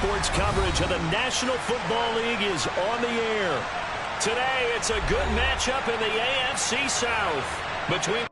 Sports coverage of the National Football League is on the air. Today, it's a good matchup in the AFC South between...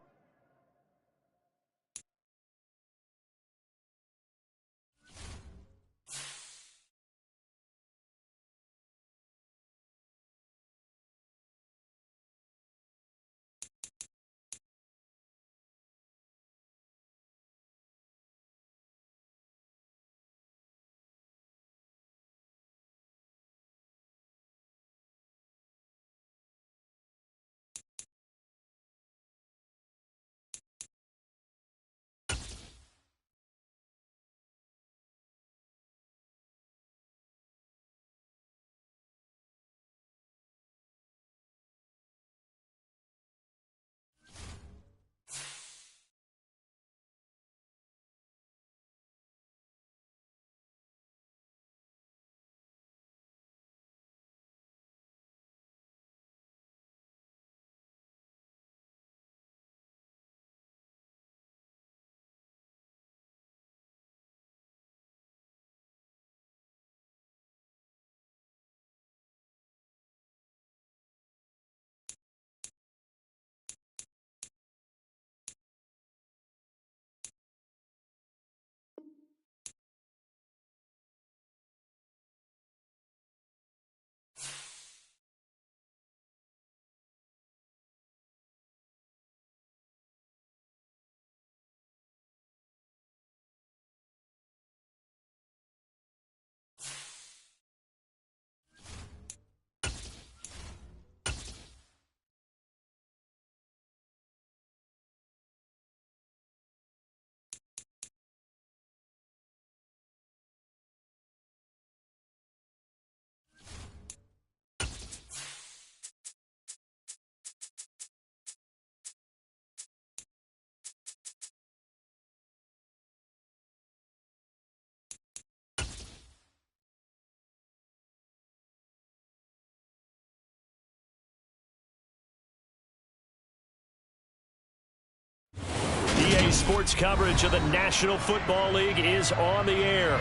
Sports coverage of the National Football League is on the air.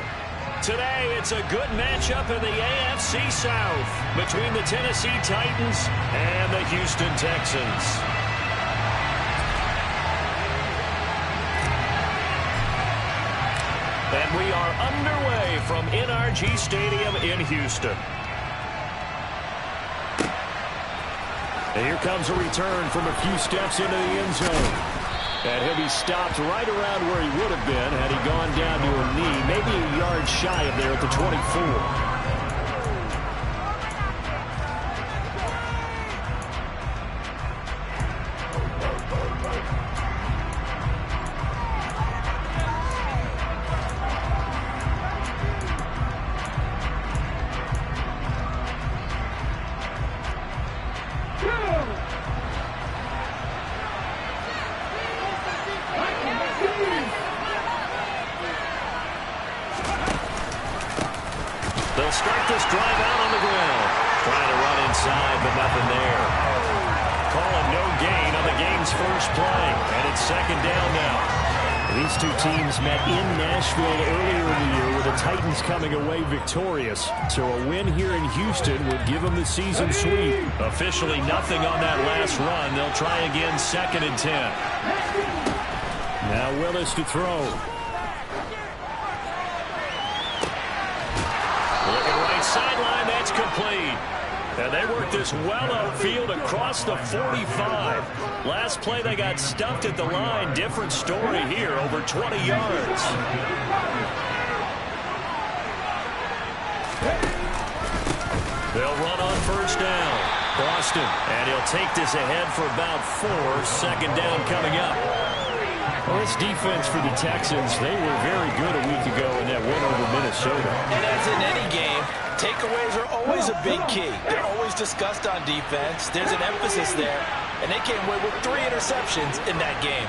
Today, it's a good matchup in the AFC South between the Tennessee Titans and the Houston Texans. And we are underway from NRG Stadium in Houston. And here comes a return from a few steps into the end zone. And he'll be stopped right around where he would have been had he gone down to a knee, maybe a yard shy of there at the 24. They'll start this drive out on the ground. Trying to run inside, but nothing there. Calling no gain on the game's first play. And it's second down now. These two teams met in Nashville earlier in the year with the Titans coming away victorious. So a win here in Houston would give them the season sweep. Officially nothing on that last run. They'll try again second and 10. Now Willis to throw. Sideline, that's complete. And they worked this well outfield across the 45. Last play, they got stuffed at the line. Different story here, over 20 yards. They'll run on first down. Boston, and he'll take this ahead for about 4. Second down coming up. Well, this defense for the Texans, they were very good a week ago in that win over Minnesota. And as in any game, takeaways are always a big key. They're always discussed on defense. There's an emphasis there, and they came away with 3 interceptions in that game.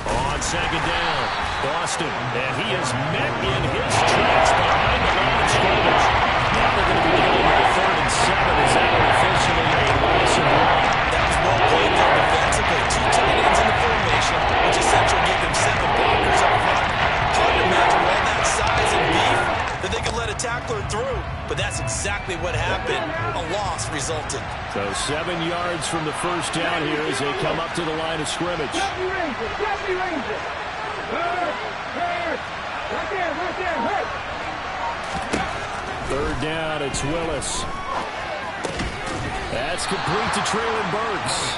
On second down, Boston, and he is met in his tracks behind the line of scrimmage. Now they're going to be dealing with a 3rd and 7. Is that officially a loss of 1? That was well played there defensively. 2 So 7 yards from the first down here as they come up to the line of scrimmage. Third down, it's Willis. That's complete to Traylon Burks.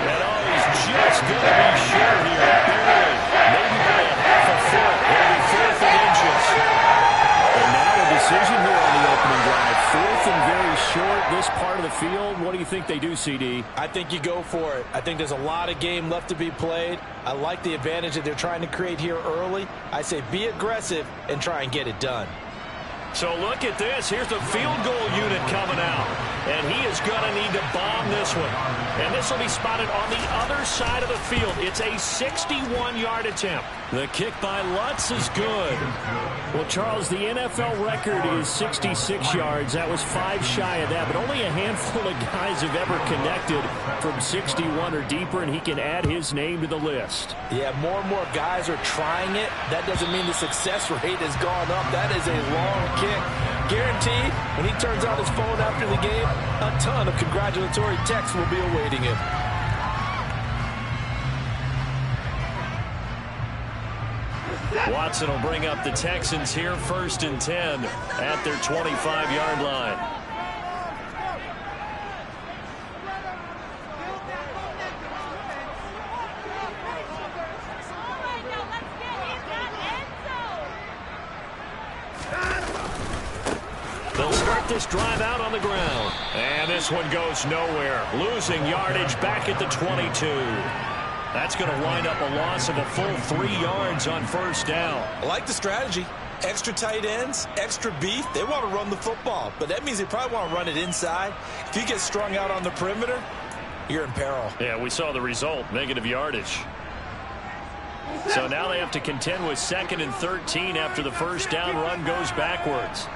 And he's just going to be short here, barely. Maybe by a half a foot. It'll be 4th and inches. And now a decision here on the opening drive. 4th and very short, this part of the field. What do you think they do, CD? I think you go for it. I think there's a lot of game left to be played. I like the advantage that they're trying to create here early. I say be aggressive and try and get it done. So look at this. Here's the field goal unit coming out. And he is going to need to bomb this one. And this will be spotted on the other side of the field. It's a 61-yard attempt. The kick by Lutz is good. Well, Charles, the NFL record is 66 yards. That was 5 shy of that. But only a handful of guys have ever connected from 61 or deeper, and he can add his name to the list. Yeah, more and more guys are trying it. That doesn't mean the success rate has gone up. That is a long kick. Guaranteed, when he turns on his phone after the game, a ton of congratulatory texts will be awaiting him. Watson will bring up the Texans here, 1st and 10 at their 25-yard line. They'll start this drive out on the ground. And this one goes nowhere. Losing yardage back at the 22. That's going to wind up a loss of a full 3 yards on 1st down. I like the strategy. Extra tight ends, extra beef. They want to run the football, but that means they probably want to run it inside. If you get strung out on the perimeter, you're in peril. Yeah, we saw the result, negative yardage. So now they have to contend with 2nd and 13 after the 1st down run goes backwards.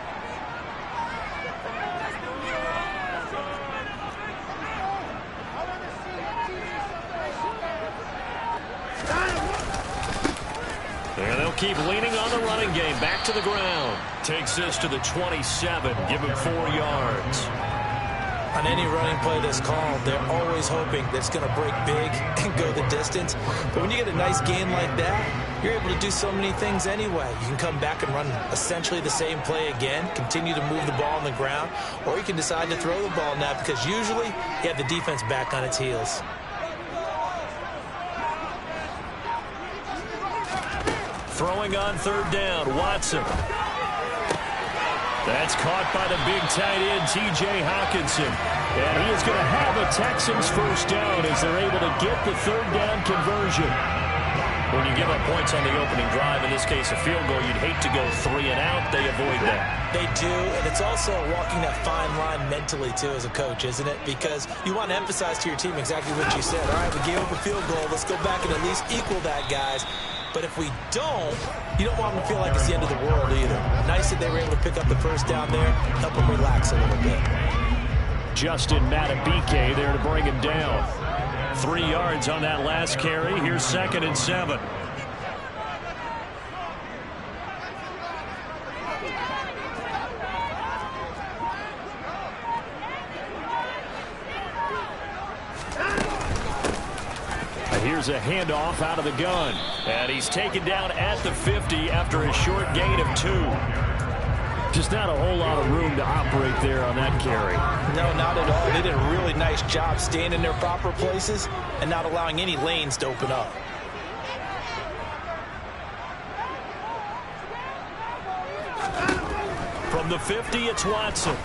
And they'll keep leaning on the running game. Back to the ground. Takes this to the 27. Give him 4 yards. On any running play that's called, they're always hoping that it's going to break big and go the distance. But when you get a nice gain like that, you're able to do so many things anyway. You can come back and run essentially the same play again, continue to move the ball on the ground, or you can decide to throw the ball now because usually you have the defense back on its heels. Throwing on 3rd down, Watson. That's caught by the big tight end, T.J. Hawkinson. And he is going to have a Texans 1st down as they're able to get the 3rd down conversion. When you give up points on the opening drive, in this case a field goal, you'd hate to go 3 and out. They avoid that. They do, and it's also walking that fine line mentally, too, as a coach, isn't it? Because you want to emphasize to your team exactly what you said. All right, we gave up a field goal. Let's go back and at least equal that, guys. But if we don't, you don't want them to feel like it's the end of the world either. Nice that they were able to pick up the 1st down there, help them relax a little bit. Justin Matabike there to bring him down. 3 yards on that last carry. Here's 2nd and 7. Here's a handoff out of the gun. And he's taken down at the 50 after a short gain of 2. Just not a whole lot of room to operate there on that carry. No, not at all. They did a really nice job staying in their proper places and not allowing any lanes to open up. From the 50, it's Watson.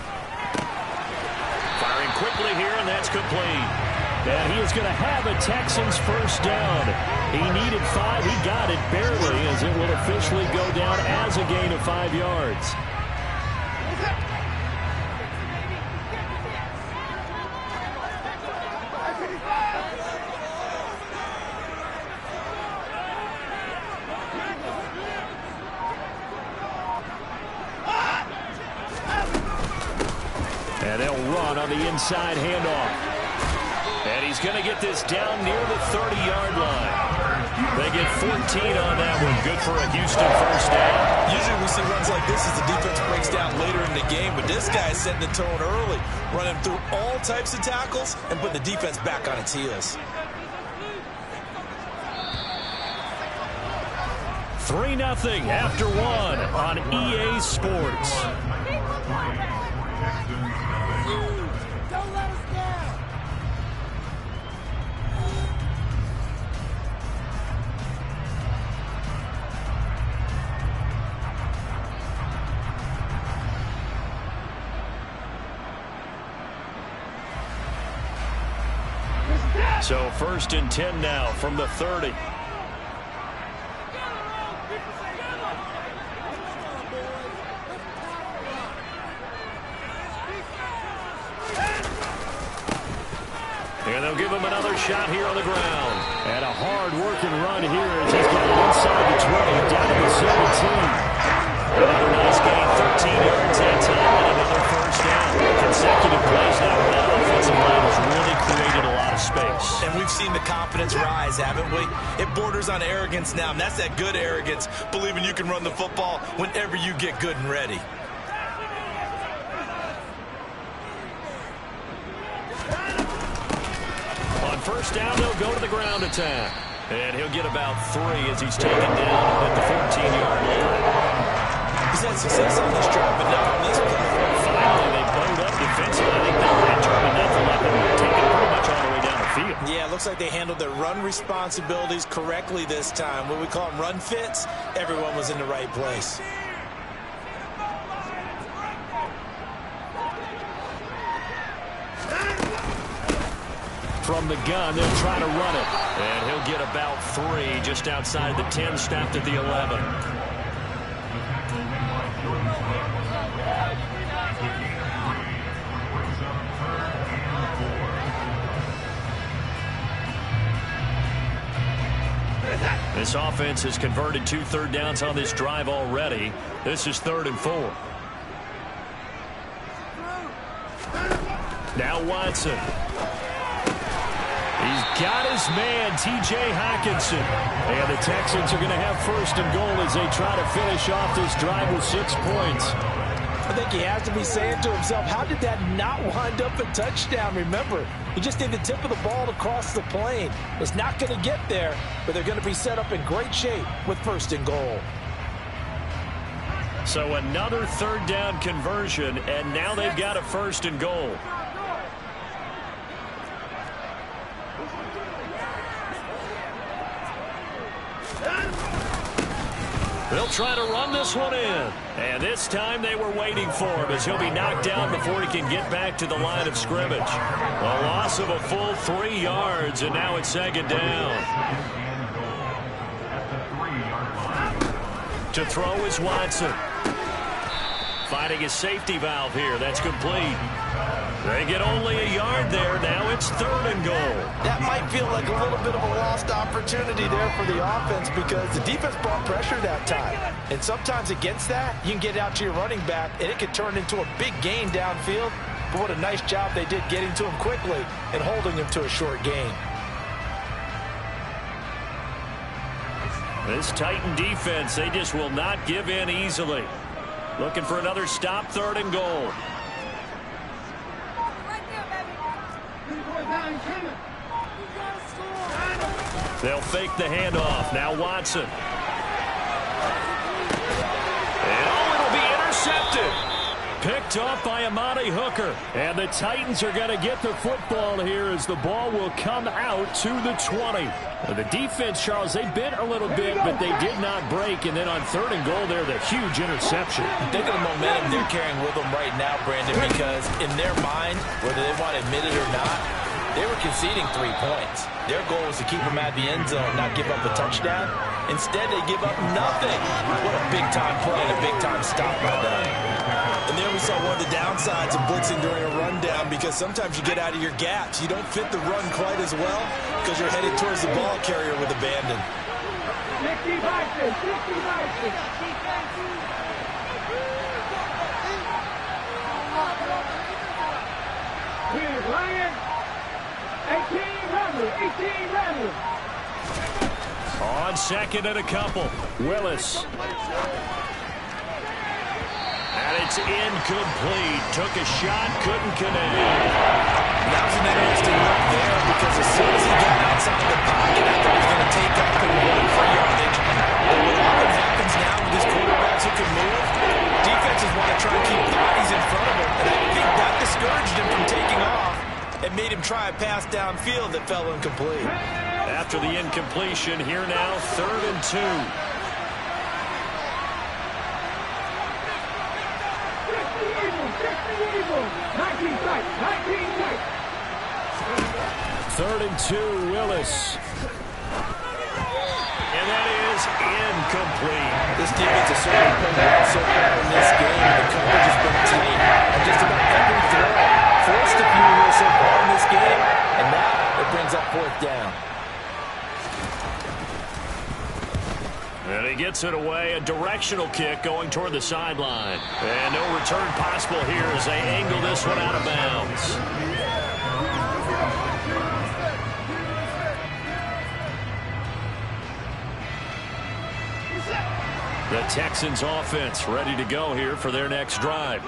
Firing quickly here, and that's complete. And he is going to have a Texans 1st down. He needed 5. He got it barely as it will officially go down as a gain of 5 yards. And they'll run on the inside handoff. And he's going to get this down near the 30-yard line. They get 14 on that one. Good for a Houston first down. Usually we see runs like this as the defense breaks down later in the game, but this guy's setting the tone early, running through all types of tackles and putting the defense back on its heels. 3-0 after one on EA Sports. Don't let us down. So 1st and 10 now from the 30. And they'll give him another shot here on the ground. And a hard-working run here as he's got it inside the 20, down to the 17. Another nice gain, 13 yards that time, and another first down. Consecutive plays now. That offensive line has really created a lot of space. And we've seen the confidence rise, haven't we? It borders on arrogance now, and that's that good arrogance, believing you can run the football whenever you get good and ready. On first down, they'll go to the ground attack. And he'll get about 3 as he's taken down at the 14-yard line. He's had success on this drive, but not on this play. Finally, they bowed up defensively. I think they'll determine that to let them take it pretty much all the way down the field. Yeah, it looks like they handled their run responsibilities correctly this time. What we call them run fits, everyone was in the right place. From the gun, they'll try to run it. And he'll get about 3 just outside the 10, snapped at the 11. This offense has converted 2 third downs on this drive already. This is 3rd and 4. Now Watson. He's got his man, T.J. Hockenson. And the Texans are going to have 1st and goal as they try to finish off this drive with 6 points. I think he has to be saying to himself, how did that not wind up a touchdown? Remember, he just did the tip of the ball to cross the plane. It's not going to get there, but they're going to be set up in great shape with 1st and goal. So another 3rd down conversion, and now they've got a 1st and goal. They'll try to run this one in. And this time they were waiting for him as he'll be knocked down before he can get back to the line of scrimmage. A loss of a full 3 yards, and now it's 2nd down. To throw is Watson. Finding his safety valve here. That's complete. They get only a yard there. Now it's 3rd and goal. That might feel like a little bit of a lost opportunity there for the offense because the defense brought pressure that time. And sometimes against that, you can get out to your running back, and it can turn into a big gain downfield. But what a nice job they did getting to him quickly and holding him to a short gain. This Titan defense, they just will not give in easily. Looking for another stop, 3rd and goal. They'll fake the handoff. Now Watson. And it'll be intercepted. Picked off by Amani Hooker. And the Titans are going to get the football here as the ball will come out to the 20. The defense, Charles, they bit a little bit, but they did not break. And then on 3rd and goal there, the huge interception. Think of the momentum they're carrying with them right now, Brandon, because in their mind, whether they want to admit it or not, they were conceding 3 points. Their goal was to keep them at the end zone, not give up a touchdown. Instead, they give up nothing. What a big-time play and a big-time stop by them. And there we saw one of the downsides of blitzing during a rundown because sometimes you get out of your gaps. You don't fit the run quite as well because you're headed towards the ball carrier with abandon. 60 boxes, 60 boxes. Here's Ryan. 18 Rebel, 18 Rebel. On on second and a couple. Willis. And it's incomplete. Took a shot, couldn't connect. That was an interesting look there because as soon as he got outside the pocket, I thought he was going to take off and run for yardage. But what often happens now with these quarterbacks who can move, defenses want to try and keep bodies in front of him. And I think that discouraged him from taking off and made him try a pass downfield that fell incomplete. After the incompletion, here now, 3rd and 2. Third and 2, Willis. And that is incomplete. This defense has certainly played well so far in this game. The coverage has been tight on just about every throw. Forced a few here so far in this game, and now it brings up 4th down. And he gets it away, a directional kick going toward the sideline. And no return possible here as they angle this one out of bounds. The Texans offense ready to go here for their next drive.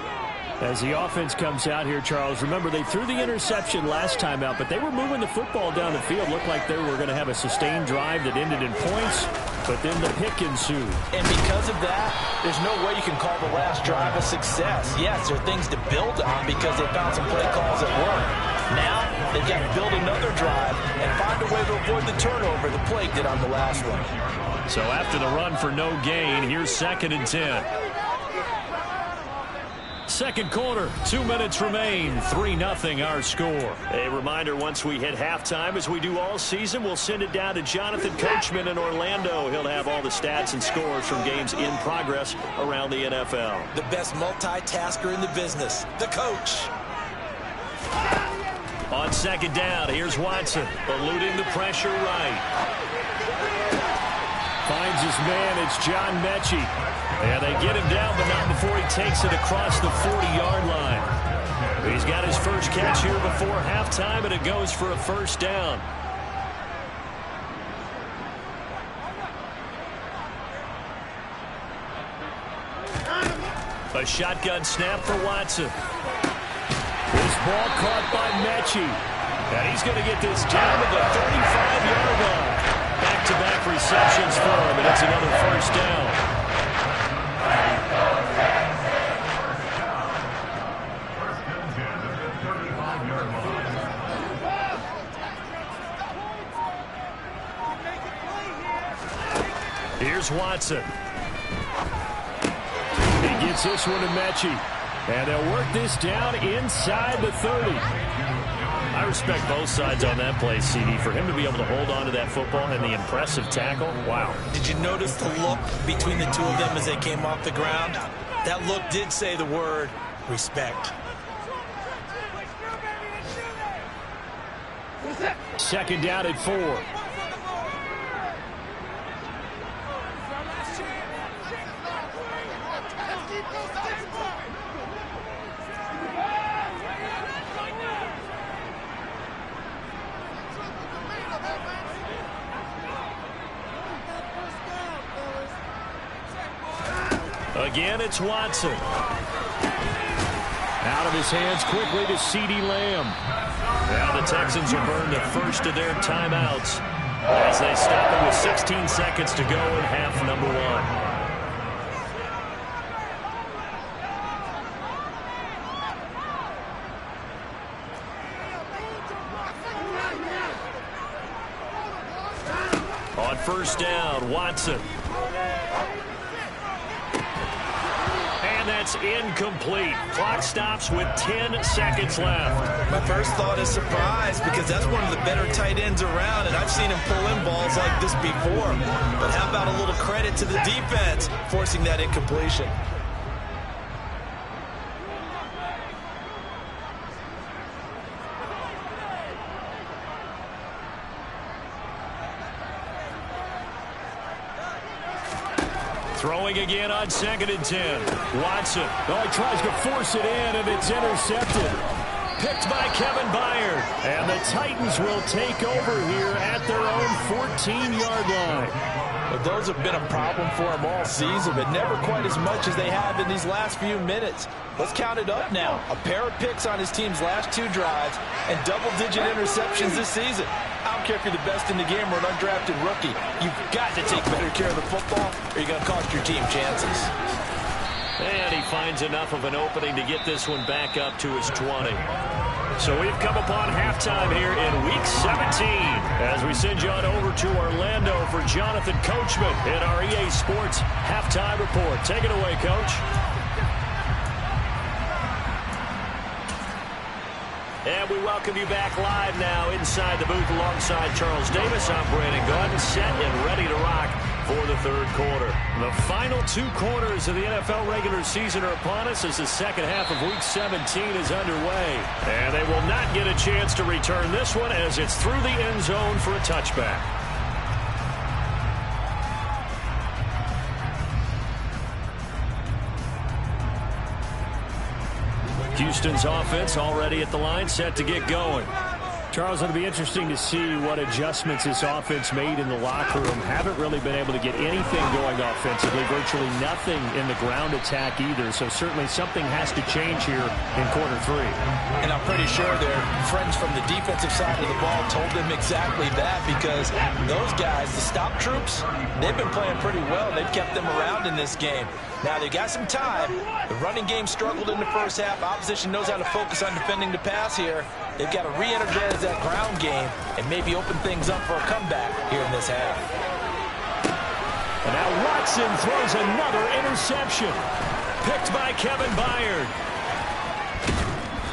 As the offense comes out here, Charles, remember they threw the interception last time out, but they were moving the football down the field. Looked like they were going to have a sustained drive that ended in points, but then the pick ensued. And because of that, there's no way you can call the last drive a success. Yes, there are things to build on because they found some play calls that work. Now, they've got to build another drive and find a way to avoid the turnover the plague did on the last one. So after the run for no gain, here's 2nd and 10. Second quarter, 2 minutes remain, 3-0 our score. A reminder, once we hit halftime, as we do all season, we'll send it down to Jonathan Coachman in Orlando. He'll have all the stats and scores from games in progress around the NFL. The best multitasker in the business, the coach. On 2nd down, here's Watson, eluding the pressure right. Finds his man, it's John Mechie. And they get him down, but not before he takes it across the 40-yard line. He's got his first catch here before halftime, and it goes for a 1st down. A shotgun snap for Watson. This ball caught by Mechie. And he's going to get this down to the 35-yard line. Back-to-back receptions for him, and it's another 1st down. Here's Watson. He gets this one to Mechie. And they'll work this down inside the 30. I respect both sides on that play, CD. For him to be able to hold on to that football and the impressive tackle, wow. Did you notice the look between the two of them as they came off the ground? That look did say the word respect. 2nd down at 4. Again, it's Watson. Out of his hands quickly to CeeDee Lamb. Now the Texans will burn the first of their timeouts as they stop it with 16 seconds to go in half number 1. On 1st down, Watson. And that's incomplete. Clock stops with 10 seconds left. My first thought is surprise because that's one of the better tight ends around, and I've seen him pull in balls like this before. But how about a little credit to the defense forcing that incompletion? Throwing again on 2nd and 10. Watson. Oh, he tries to force it in, and it's intercepted. Picked by Kevin Byard. And the Titans will take over here at their own 14-yard line. Well, those have been a problem for him all season, but never quite as much as they have in these last few minutes. Let's count it up now. A pair of picks on his team's last 2 drives and double-digit interceptions this season. I don't care if you're the best in the game or an undrafted rookie. You've got to take better care of the football or you're going to cost your team chances. And he finds enough of an opening to get this one back up to his 20. So we've come upon halftime here in Week 17 as we send you on over to Orlando for Jonathan Coachman in our EA Sports Halftime Report. Take it away, Coach. And we welcome you back live now inside the booth alongside Charles Davis. I'm Brandon Gordon, set and ready to rock for the third quarter. The final 2 quarters of the NFL regular season are upon us as the second half of Week 17 is underway. And they will not get a chance to return this one as it's through the end zone for a touchback. Houston's offense already at the line, set to get going. Charles, it'll be interesting to see what adjustments this offense made in the locker room. Haven't really been able to get anything going offensively, virtually nothing in the ground attack either. So certainly something has to change here in quarter 3. And I'm pretty sure their friends from the defensive side of the ball told them exactly that, because those guys, the stop troops, they've been playing pretty well. They've kept them around in this game. Now, they've got some time. The running game struggled in the first half. Opposition knows how to focus on defending the pass here. They've got to re-energize that ground game and maybe open things up for a comeback here in this half. And now Watson throws another interception. Picked by Kevin Byard.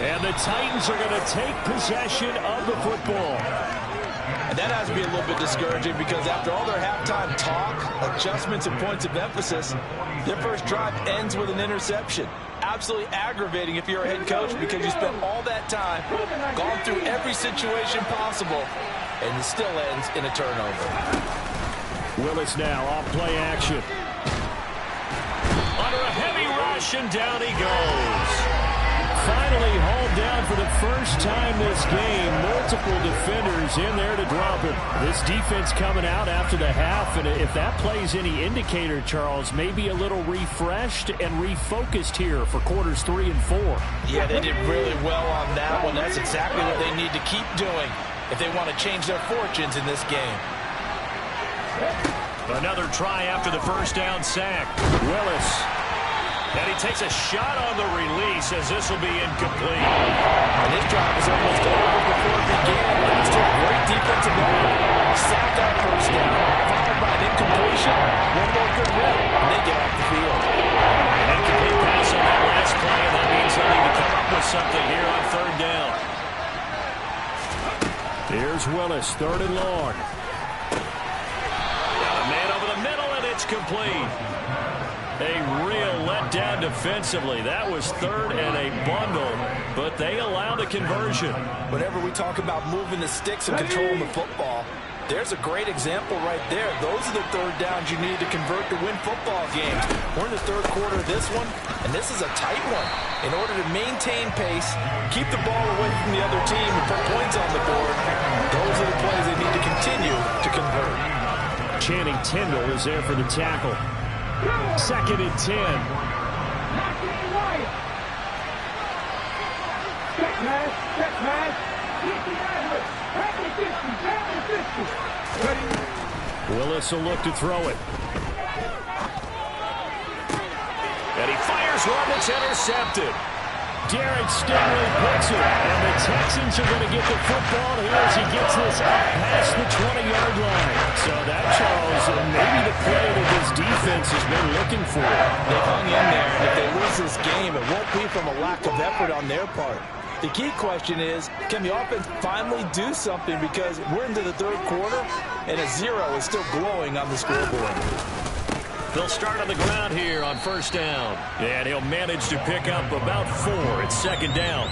And the Titans are going to take possession of the football. And that has to be a little bit discouraging, because after all their halftime talk, adjustments, and points of emphasis, their first drive ends with an interception. Absolutely aggravating if you're a head coach, because you spent all that time, gone through every situation possible, and it still ends in a turnover. Willis now off play action. Under a heavy rush, and down he goes. Finally hauled down for the first time this game. Multiple defenders in there to drop him. This defense coming out after the half, and if that plays any indicator, Charles, maybe a little refreshed and refocused here for quarters 3 and 4. Yeah, they did really well on that one. That's exactly what they need to keep doing if they want to change their fortunes in this game. Another try after the first down sack. Willis. And he takes a shot on the release as this will be incomplete. And this drive was almost over before it began. Thanks to a great defensive effort. Sacked on first down, followed by an incompletion. One more good rep, and they get off the field. An incomplete pass on that last play, and that means they'll need to come up with something here on third down. Here's Willis, 3rd and long. Got a man over the middle, and it's complete. A real letdown defensively. That was 3rd and a bundle, but they allow the conversion. Whenever we talk about moving the sticks and controlling the football, there's a great example right there. Those are the third downs you need to convert to win football games. We're in the third quarter of this one, and this is a tight one. In order to maintain pace, keep the ball away from the other team, and put points on the board, those are the plays they need to continue to convert. Channing Tindall is there for the tackle. 2nd and 10. Willis will look to throw it. And he fires one that's intercepted. Derek Stingley picks it, and the Texans are going to get the football here as he gets this up past the 20-yard line. So that, Charles, maybe the play that this defense has been looking for. They've hung in there, and if they lose this game, it won't be from a lack of effort on their part. The key question is, can the offense finally do something, because we're into the third quarter, and a 0 is still glowing on the scoreboard. They'll start on the ground here on first down. And he'll manage to pick up about 4. It's 2nd down.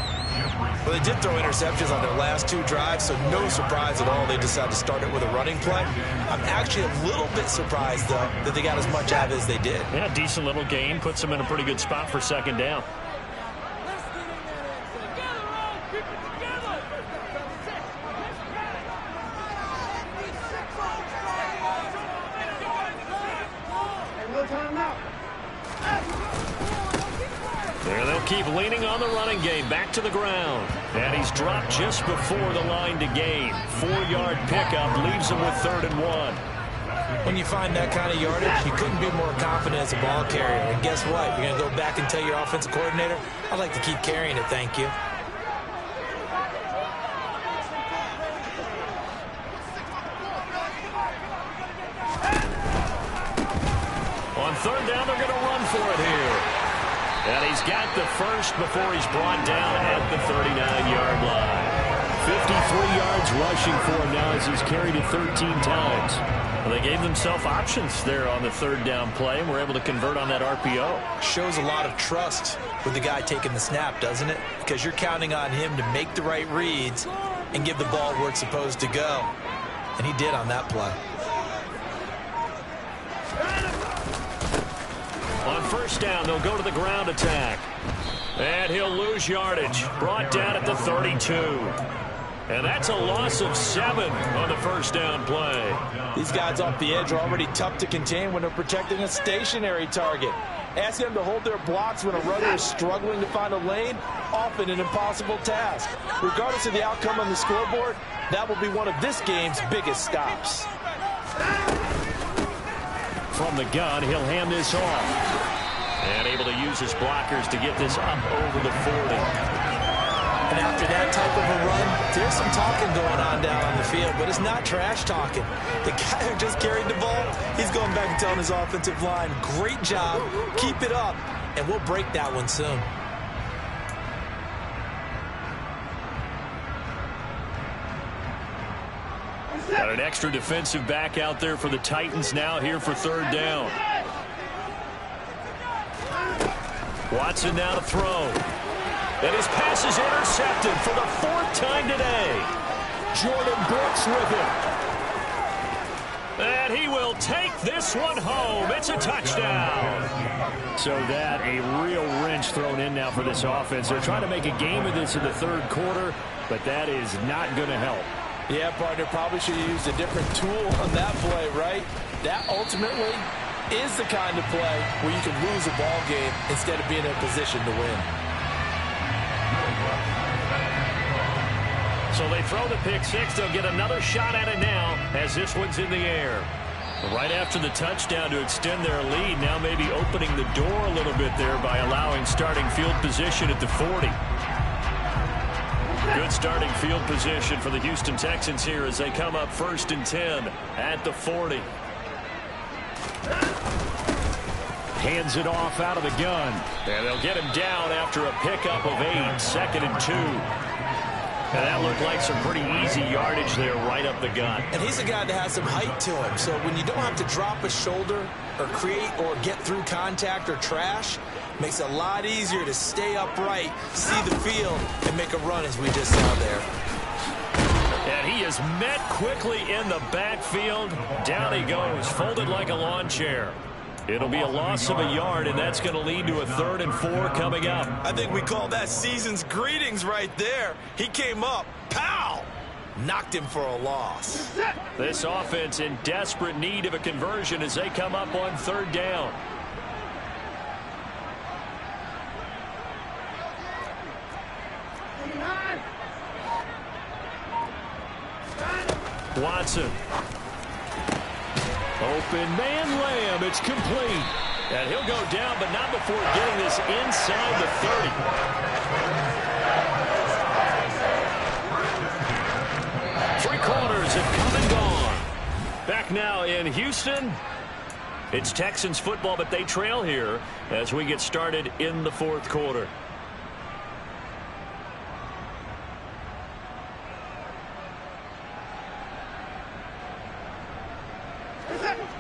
Well, they did throw interceptions on their last 2 drives, so no surprise at all they decided to start it with a running play. I'm actually a little bit surprised, though, that they got as much out of it as they did. Yeah, decent little gain. Puts them in a pretty good spot for 2nd down. And they'll keep leaning on the running game. Back to the ground. And he's dropped just before the line to gain. 4-yard pickup leaves him with 3rd and 1. When you find that kind of yardage, you couldn't be more confident as a ball carrier. And guess what? You're going to go back and tell your offensive coordinator, I'd like to keep carrying it, thank you. On 3rd down, they're going to run for it here. And he's got the first before he's brought down at the 39-yard line. 53 yards rushing for him now as he's carried it 13 times. Well, they gave themselves options there on the 3rd down play and were able to convert on that RPO. Shows a lot of trust with the guy taking the snap, doesn't it? Because you're counting on him to make the right reads and give the ball where it's supposed to go. And he did on that play. On 1st down, they'll go to the ground attack. And he'll lose yardage. Brought down at the 32. And that's a loss of 7 on the 1st down play. These guys off the edge are already tough to contain when they're protecting a stationary target. Ask them to hold their blocks when a runner is struggling to find a lane, often an impossible task. Regardless of the outcome on the scoreboard, that will be one of this game's biggest stops. From the gun, he'll hand this off. And able to use his blockers to get this up over the 40. And after that type of a run, there's some talking going on down on the field, but it's not trash talking. The guy who just carried the ball, he's going back and telling his offensive line, great job, keep it up, and we'll break that one soon. Got an extra defensive back out there for the Titans now here for 3rd down. Watson now to throw. And his pass is intercepted for the 4th time today. Jordan Brooks with it. And he will take this one home. It's a touchdown. So that a real wrench thrown in now for this offense. They're trying to make a game of this in the 3rd quarter, but that is not going to help. Yeah, partner, probably should have used a different tool on that play, right? That ultimately is the kind of play where you can lose a ball game instead of being in a position to win. So they throw the pick 6. They'll get another shot at it now as this one's in the air. Right after the touchdown to extend their lead, now maybe opening the door a little bit there by allowing starting field position at the 40. Good starting field position for the Houston Texans here as they come up 1st and 10 at the 40. Hands it off out of the gun. And they'll get him down after a pickup of 8, 2nd and 2. And that looked like some pretty easy yardage there right up the gut. And he's a guy that has some height to him. So when you don't have to drop a shoulder or create or get through contact or trash, makes it a lot easier to stay upright, see the field, and make a run as we just saw there. And he is met quickly in the backfield. Down he goes, folded like a lawn chair. It'll be a loss of a yard, and that's going to lead to a 3rd and 4 coming up. I think we call that season's greetings right there. He came up, pow! Knocked him for a loss. This offense in desperate need of a conversion as they come up on 3rd down. Watson. Open man Lamb. It's complete. And he'll go down, but not before getting this inside the 30. 3 quarters have come and gone. Back now in Houston. It's Texans football, but they trail here as we get started in the 4th quarter.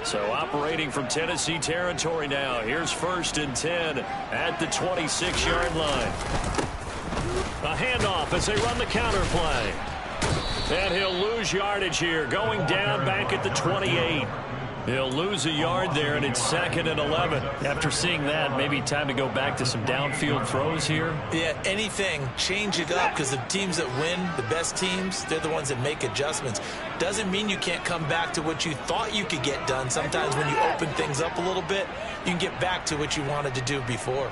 So operating from Tennessee territory now. Here's 1st and 10 at the 26-yard line. A handoff as they run the counter play. And he'll lose yardage here, going down back at the 28. He'll lose a yard there, and it's 2nd and 11. After seeing that, maybe time to go back to some downfield throws here. Yeah, anything. Change it up, because the teams that win, the best teams, they're the ones that make adjustments. Doesn't mean you can't come back to what you thought you could get done. Sometimes when you open things up a little bit, you can get back to what you wanted to do before.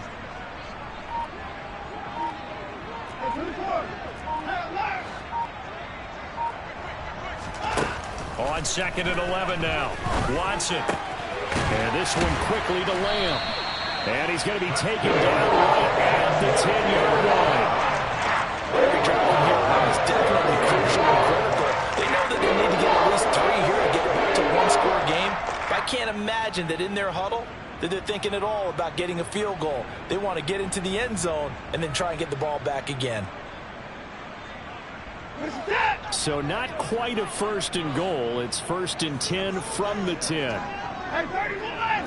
On 2nd and 11 now. Watson. And this one quickly to Lamb. And he's going to be taken down right at the 10-yard line. Every drive from here on is definitely crucial and critical. They know that they need to get at least 3 here to get back to a one-score game. I can't imagine that in their huddle that they're thinking at all about getting a field goal. They want to get into the end zone and then try and get the ball back again. So not quite a 1st and goal. It's 1st and 10 from the 10. Hey, 31!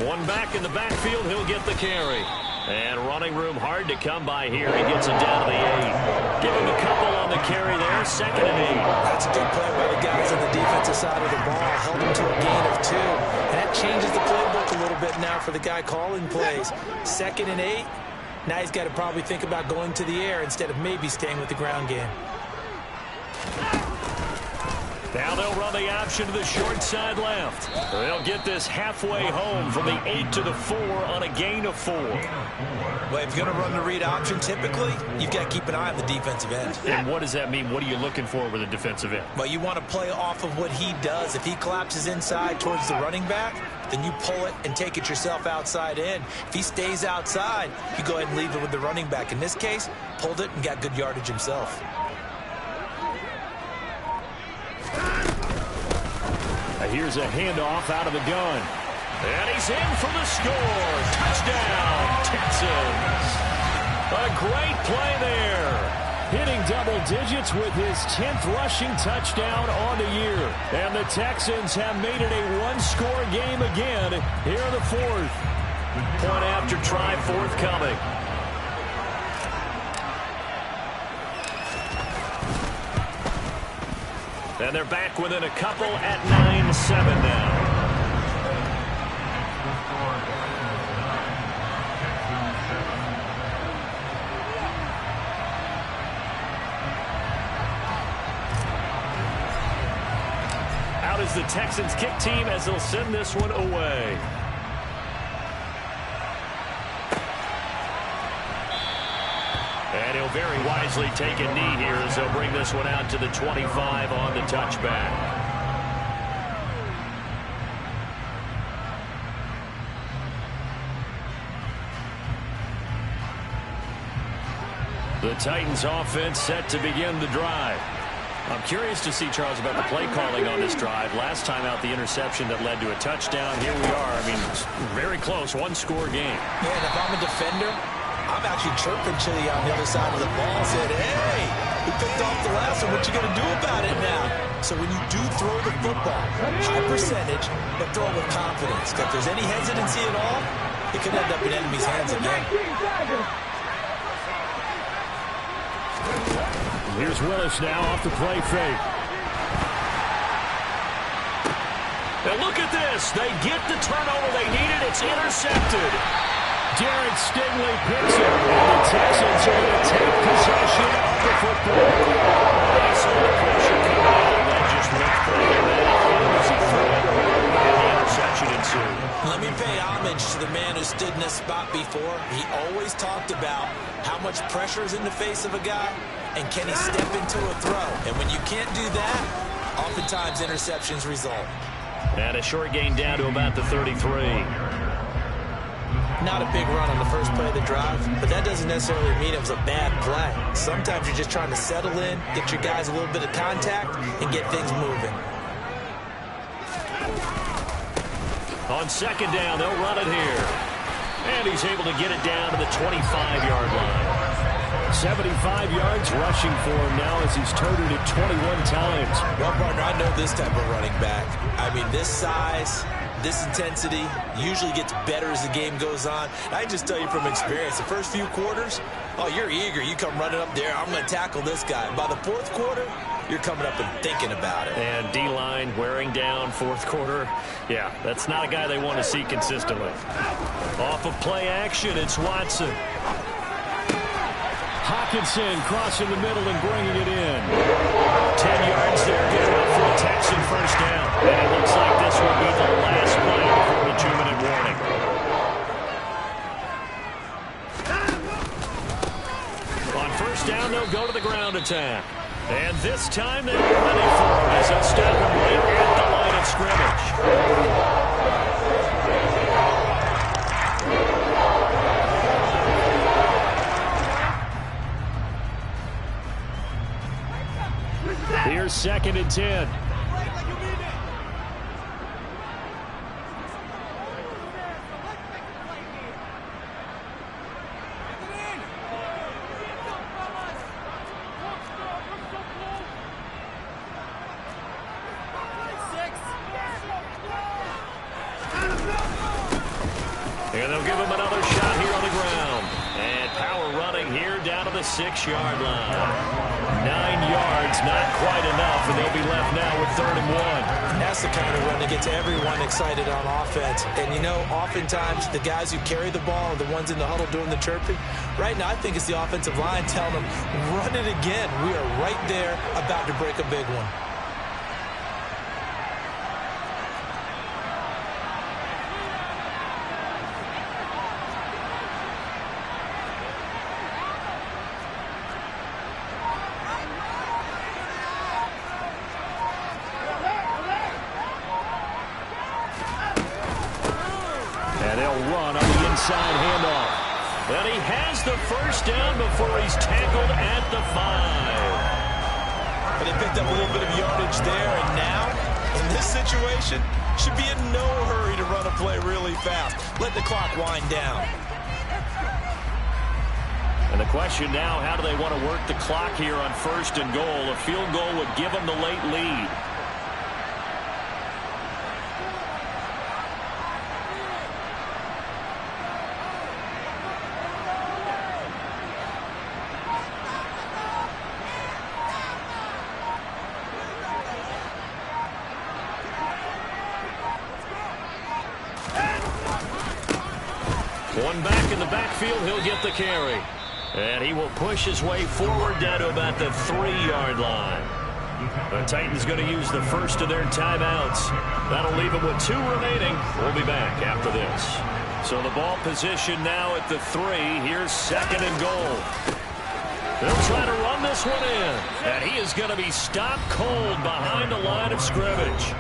One back in the backfield. He'll get the carry. And running room hard to come by here. He gets it down to the 8. Give him a couple on the carry there. 2nd and 8. That's a good play by the guys on the defensive side of the ball. Held him to a gain of 2. And that changes the playbook a little bit now for the guy calling plays. 2nd and 8. Now he's got to probably think about going to the air instead of maybe staying with the ground game. Now they'll run the option to the short side left. They'll get this halfway home from the 8 to the 4 on a gain of 4. Well, if you're going to run the read option, typically, you've got to keep an eye on the defensive end. And what does that mean? What are you looking for with a defensive end? Well, you want to play off of what he does. If he collapses inside towards the running back, then you pull it and take it yourself outside in. If he stays outside, you go ahead and leave it with the running back. In this case, pulled it and got good yardage himself. Here's a handoff out of the gun. And he's in for the score. Touchdown, Texans. A great play there. Hitting double digits with his 10th rushing touchdown on the year. And the Texans have made it a one-score game again here in the 4th. Point after try forthcoming. And they're back within a couple at 9-7 now. Out is the Texans kick team as they'll send this one away. And he'll very wisely take a knee here as they'll bring this one out to the 25 on the touchback. The Titans offense set to begin the drive. I'm curious to see, Charles, about the play calling on this drive. Last time out, the interception that led to a touchdown. Here we are. I mean, very close, one-score game. Yeah, and if I'm a defender, I'm actually chirping Chili on the other side of the ball. Said, hey, we picked off the last one. What you going to do about it now? So when you do throw the football, high percentage, but throw it with confidence. If there's any hesitancy at all, it could end up in enemy's hands again. Here's Willis now off the play fake. And look at this. They get the turnover they needed. It's intercepted. Derek Stingley picks it. And the Texans are going to take possession of the football. They saw the pressure coming out, and that just went through them. Easy throw it, and the interception ensued. Let me pay homage to the man who stood in this spot before. He always talked about how much pressure is in the face of a guy, and can he step into a throw? And when you can't do that, oftentimes interceptions result. And a short gain down to about the 33. Not a big run on the first play of the drive, but that doesn't necessarily mean it was a bad play. Sometimes you're just trying to settle in, get your guys a little bit of contact, and get things moving. On second down, they'll run it here. And he's able to get it down to the 25-yard line. 75 yards rushing for him now as he's toted it 21 times. Well, partner, I know this type of running back. I mean, this size, this intensity usually gets better as the game goes on. I can just tell you from experience, the first few quarters, oh, you're eager. You come running up there, I'm going to tackle this guy. By the fourth quarter, you're coming up and thinking about it. And D-line wearing down fourth quarter. Yeah, that's not a guy they want to see consistently. Off of play action, it's Watson. Hawkinson crossing the middle and bringing it in. 10 yards there, good enough for a Texan first down. And it looks like this will be the last play before the 2-minute warning. attack. And this time they're ready for him as they'll stop him right at the line of scrimmage. Here's 2nd and 10. And they'll give him another shot here on the ground. And power running here down to the 6-yard line. 9 yards, not quite enough, and they'll be left now with 3rd and 1. That's the kind of run that gets everyone excited on offense. And, you know, oftentimes the guys who carry the ball are the ones in the huddle doing the chirping. Right now, I think it's the offensive line telling them, run it again. We are right there about to break a big one. And they'll run on the inside handoff. And he has the first down before he's tackled at the 5. But they picked up a little bit of yardage there, and now, in this situation, should be in no hurry to run a play really fast. Let the clock wind down. And the question now, how do they want to work the clock here on 1st and goal? A field goal would give them the late lead. One back in the backfield, he'll get the carry. And he will push his way forward down to about the 3-yard line. The Titans going to use the first of their timeouts. That'll leave them with 2 remaining. We'll be back after this. So the ball position now at the 3. Here's 2nd and goal. They'll try to run this one in. And he is going to be stopped cold behind the line of scrimmage.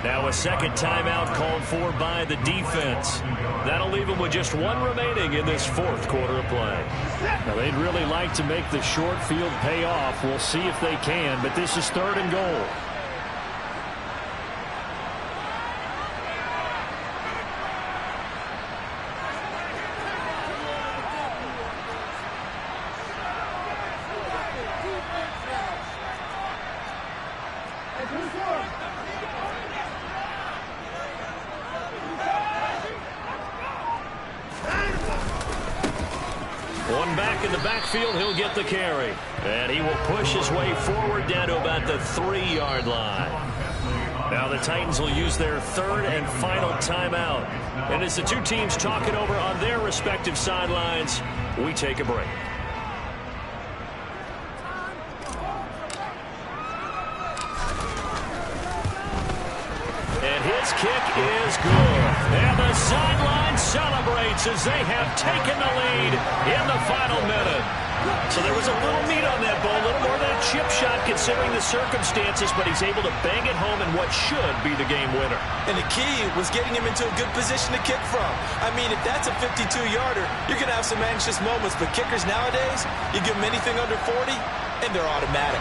Now a second timeout called for by the defense. That'll leave them with just 1 remaining in this 4th quarter of play. Now they'd really like to make the short field pay off. We'll see if they can, but this is 3rd and goal. One back in the backfield, he'll get the carry. And he will push his way forward down to about the 3-yard line. Now the Titans will use their 3rd and final timeout. And as the 2 teams talk it over on their respective sidelines, we take a break. And his kick is good. And the sideline celebrates as they have taken the lead in the final minute. So there was a little meat on that ball, a little more than a chip shot considering the circumstances, but he's able to bang it home in what should be the game winner. And the key was getting him into a good position to kick from. I mean, if that's a 52-yarder, you're going to have some anxious moments, but kickers nowadays, you give them anything under 40, and they're automatic.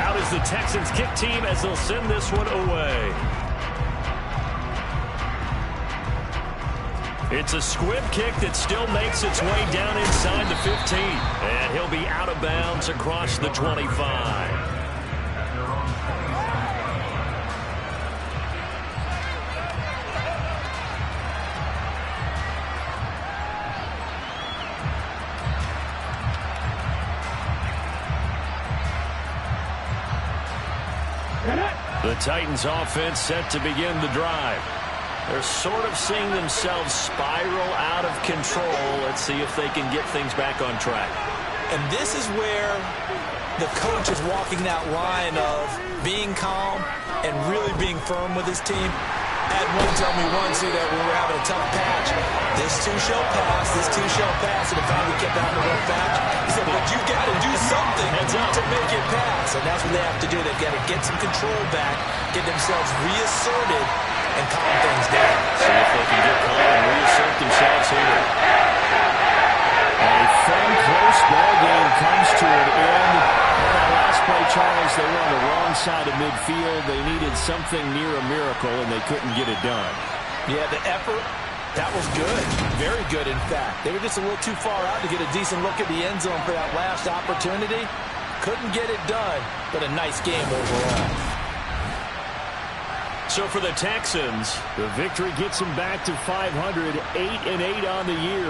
Out is the Texans kick team as they'll send this one away. It's a squib kick that still makes its way down inside the 15. And he'll be out of bounds across the 25. The Titans offense set to begin the drive. They're sort of seeing themselves spiral out of control. Let's see if they can get things back on track. And this is where the coach is walking that line of being calm and really being firm with his team. had one tell me once that we were having a tough patch. This too shall pass. This too shall pass. And the time we kept having a rough patch, he said, but you've got to do something to make it pass. And that's what they have to do. They've got to get some control back, get themselves reasserted, and calm things down. See if they can get calm and reassert themselves here. A fun, close ball game comes to an end. On that last play, Charles, they were on the wrong side of midfield. They needed something near a miracle, and they couldn't get it done. Yeah, the effort, that was good. Very good, in fact. They were just a little too far out to get a decent look at the end zone for that last opportunity. Couldn't get it done, but a nice game overall. So for the Texans, the victory gets them back to 500, 8-8 on the year.